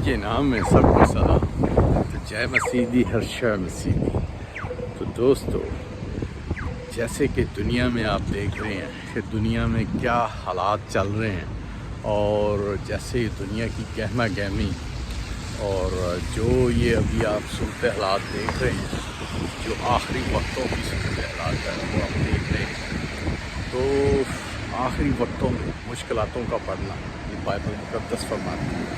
के नाम में सबको सलाम। तो जय मसीदी हर शय मसीदी। तो दोस्तों, जैसे कि दुनिया में आप देख रहे हैं कि दुनिया में क्या हालात चल रहे हैं, और जैसे दुनिया की गहमा गहमी और जो ये अभी आप सूरत हालात देख रहे हैं, जो आखिरी वक्तों की सूरत हालात है वो आप देख रहे हैं। तो आखिरी वक्तों में मुश्किलातों का बढ़ना, ये बाइबल मुक़द्दस फरमाती है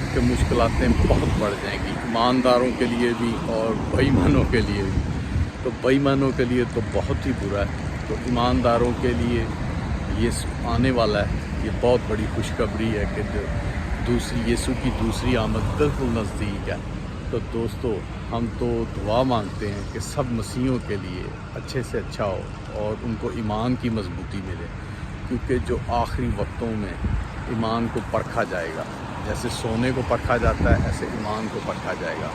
कि मुश्किलातें बहुत बढ़ जाएंगी, ईमानदारों के लिए भी और बेईमानों के लिए भी। तो बेईमानों के लिए तो बहुत ही बुरा है, तो ईमानदारों के लिए ये आने वाला है, ये बहुत बड़ी खुशखबरी है कि दूसरी यीशु की दूसरी आमद बिल्कुल नज़दीक है। तो दोस्तों, हम तो दुआ मांगते हैं कि सब मसीहों के लिए अच्छे से अच्छा हो और उनको ईमान की मजबूती मिले, क्योंकि जो आखिरी वक्तों में ईमान को परखा जाएगा, जैसे सोने को परखा जाता है ऐसे ईमान को परखा जाएगा।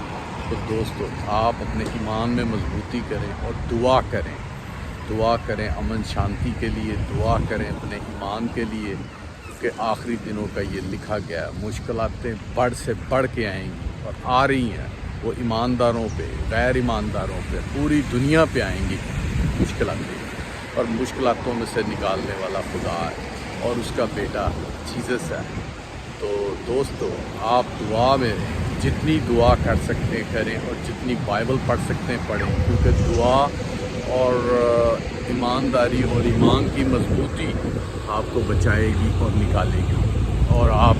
तो दोस्तों, आप अपने ईमान में मजबूती करें और दुआ करें अमन शांति के लिए, दुआ करें अपने ईमान के लिए, कि आखिरी दिनों का ये लिखा गया है। मुश्किलातें बढ़ से बढ़ के आएंगी और आ रही हैं, वो ईमानदारों पे, गैर ईमानदारों पे, पूरी दुनिया पे आएंगी मुश्किलातें, और मुश्किलातों में से निकालने वाला खुदा है और उसका बेटा जीसस है। तो दोस्तों, आप दुआ में जितनी दुआ कर सकते हैं करें, और जितनी बाइबल पढ़ सकते हैं पढ़ें, क्योंकि दुआ और ईमानदारी और ईमान की मजबूती आपको बचाएगी और निकालेगी, और आप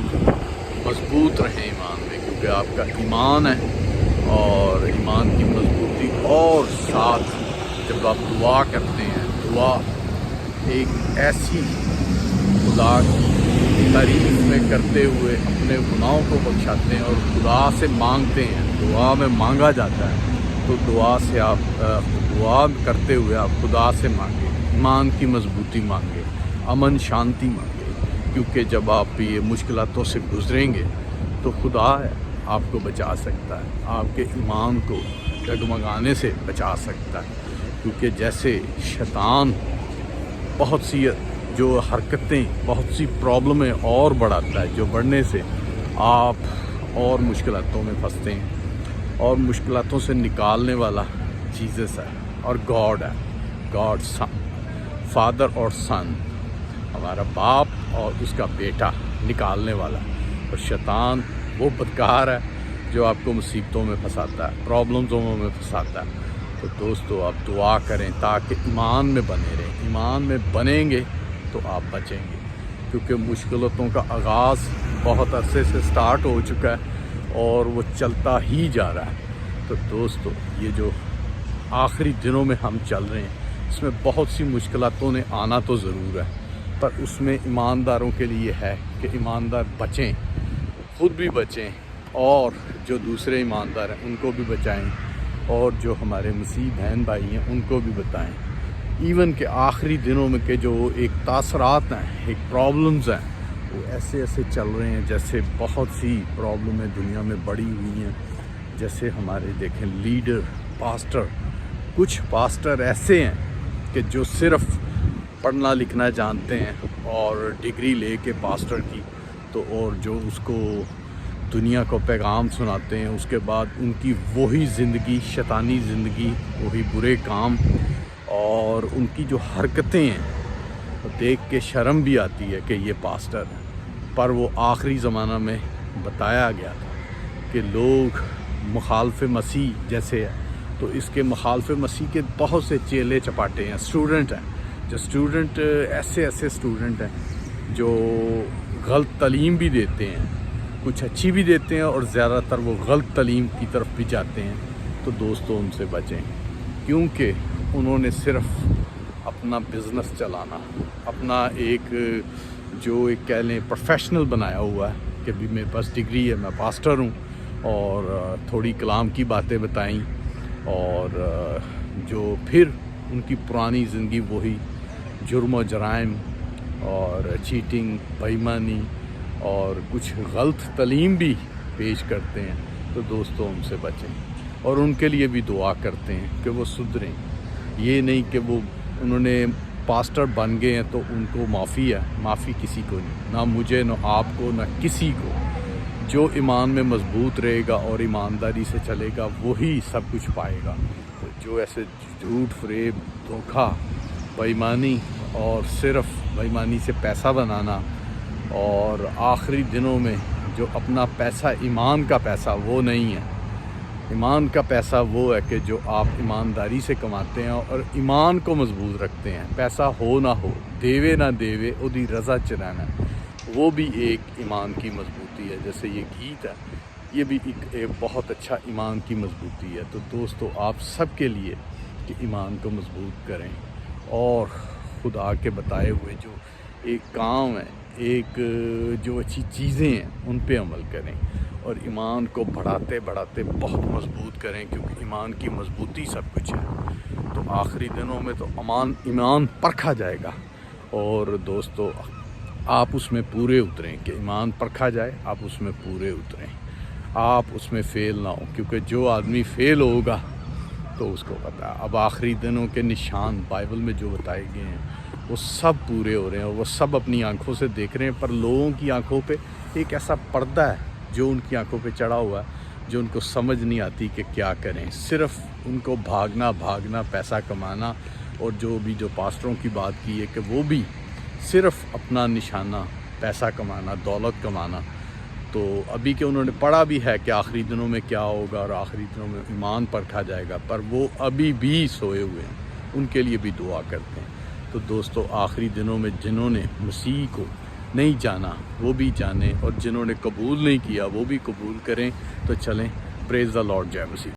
मजबूत रहें ईमान में, क्योंकि आपका ईमान है और ईमान की मजबूती। और साथ जब आप दुआ करते हैं, दुआ एक ऐसी खुदा की तारीफ में करते हुए अपने गुनाहों को बख्शाते हैं और खुदा से मांगते हैं, दुआ में मांगा जाता है। तो दुआ से आप दुआ करते हुए आप खुदा से मांगे, ईमान की मजबूती मांगे, अमन शांति मांगे, क्योंकि जब आप ये मुश्किलातों से गुजरेंगे तो खुदा है आपको बचा सकता है, आपके ईमान को डगमगाने से बचा सकता है। क्योंकि जैसे शैतान बहुत सी जो हरकतें, बहुत सी प्रॉब्लमें और बढ़ाता है, जो बढ़ने से आप और मुश्किलातों में फंसते हैं, और मुश्किलातों से निकालने वाला जीसस है और गॉड है, गॉड सन, फादर और सन, हमारा बाप और उसका बेटा निकालने वाला। और शैतान वो बदकार है जो आपको मुसीबतों में फंसाता है, प्रॉब्लम्सों में फंसाता है। तो दोस्तों, आप दुआ करें ताकि ईमान में बने रहें। ईमान में बनेंगे तो आप बचेंगे, क्योंकि मुश्किलों का आगाज़ बहुत अरसे से स्टार्ट हो चुका है और वो चलता ही जा रहा है। तो दोस्तों, ये जो आखिरी दिनों में हम चल रहे हैं, इसमें बहुत सी मुश्किलातों ने आना तो ज़रूर है, पर उसमें ईमानदारों के लिए है कि ईमानदार बचें, खुद भी बचें, और जो दूसरे ईमानदार हैं उनको भी बचाएं, और जो हमारे मसीह बहन भाई हैं उनको भी बताएं। इवन के आखिरी दिनों में के जो एक तासरात हैं, एक प्रॉब्लम्स हैं, वो ऐसे ऐसे चल रहे हैं जैसे बहुत सी प्रॉब्लमें दुनिया में बढ़ी हुई हैं। जैसे हमारे देखें लीडर, पास्टर, कुछ पास्टर ऐसे हैं कि जो सिर्फ पढ़ना लिखना जानते हैं और डिग्री लेके पास्टर की, तो और जो उसको दुनिया को पैगाम सुनाते हैं, उसके बाद उनकी वही ज़िंदगी, शैतानी ज़िंदगी, वही बुरे काम और उनकी जो हरकतें हैं, तो देख के शर्म भी आती है कि ये पास्टर हैं। पर वो आखिरी ज़माना में बताया गया था कि लोग मुखालफ मसीह जैसे है, तो इसके मुखालफ मसीह के बहुत से चेले चपाटे हैं, स्टूडेंट हैं, जो स्टूडेंट ऐसे स्टूडेंट हैं जो गलत तालीम भी देते हैं, कुछ अच्छी भी देते हैं, और ज़्यादातर वो गलत तालीम की तरफ भी जाते हैं। तो दोस्तों, उनसे बचें, क्योंकि उन्होंने सिर्फ अपना बिज़नेस चलाना, अपना एक जो एक कह लें प्रोफेशनल बनाया हुआ है कि भी मेरे पास डिग्री है, मैं पास्टर हूँ, और थोड़ी कलाम की बातें बताई, और जो फिर उनकी पुरानी ज़िंदगी वही जुर्म और जराइम और चीटिंग, बेईमानी और कुछ गलत तालीम भी पेश करते हैं। तो दोस्तों, उनसे बचें, और उनके लिए भी दुआ करते हैं कि वो सुधरें। ये नहीं कि वो उन्होंने पास्टर बन गए हैं तो उनको माफ़ी है, माफ़ी किसी को नहीं, ना मुझे, ना आपको, ना किसी को। جو ایمان میں مضبوط رہے گا اور ایمانداری سے چلے گا وہی سب کچھ پائے گا. تو جو ایسے جھوٹ فریب دھوکہ بے ایمانی اور صرف بے ایمانی سے پیسہ بنانا اور آخری دنوں میں جو اپنا پیسہ ایمان کا پیسہ وہ نہیں ہے. ایمان کا پیسہ وہ ہے کہ جو آپ ایمانداری سے کماتے ہیں اور ایمان کو مضبوط رکھتے ہیں. پیسہ ہو نہ ہو، دیوے نہ دیوے، اودی رضا چ رہنا، وہ بھی ایک ایمان کی مضبوطی ہے. جیسے یہ گیت ہے، یہ بھی ایک بہت اچھا ایمان کی مضبوطی ہے. تو دوستو آپ سب کے لیے کہ ایمان کو مضبوط کریں اور خدا کے بتائے ہوئے جو ایک کام ہے، ایک جو اچھی چیزیں ہیں ان پہ عمل کریں اور ایمان کو بڑھاتے بڑھاتے بہت مضبوط کریں، کیونکہ ایمان کی مضبوطی سب کچھ ہے. تو آخری دنوں میں تو ایمان پرکھا جائے گا اور دوستو آپ اس میں پورے اتریں کہ ایمان پرکھا جائے، آپ اس میں پورے اتریں، آپ اس میں فیل نہ ہو، کیونکہ جو آدمی فیل ہوگا تو اس کو پتہ ہے. اب آخری دنوں کے نشان بائبل میں جو بتائے گئے ہیں وہ سب پورے ہو رہے ہیں اور وہ سب اپنی آنکھوں سے دیکھ رہے ہیں. پر لوگوں کی آنکھوں پہ ایک ایسا پردہ ہے جو ان کی آنکھوں پہ چڑھا ہوا ہے، جو ان کو سمجھ نہیں آتی کہ کیا کریں. صرف ان کو بھاگنا، پیسہ کمانا، اور جو پاسٹروں کی بات کی ہے کہ وہ بھی صرف اپنا نشانہ پیسہ کمانا، دولت کمانا. تو ابھی کہ انہوں نے پڑھا بھی ہے کہ آخری دنوں میں کیا ہوگا اور آخری دنوں میں ایمان پرکھا جائے گا، پر وہ ابھی بھی سوئے ہوئے ہیں. ان کے لیے بھی دعا کرتے ہیں. تو دوستو آخری دنوں میں جنہوں نے مسیح کو نہیں جانا وہ بھی جانیں، اور جنہوں نے قبول نہیں کیا وہ بھی قبول کریں. تو چلیں، پریز دا لارڈ. جے مسیح.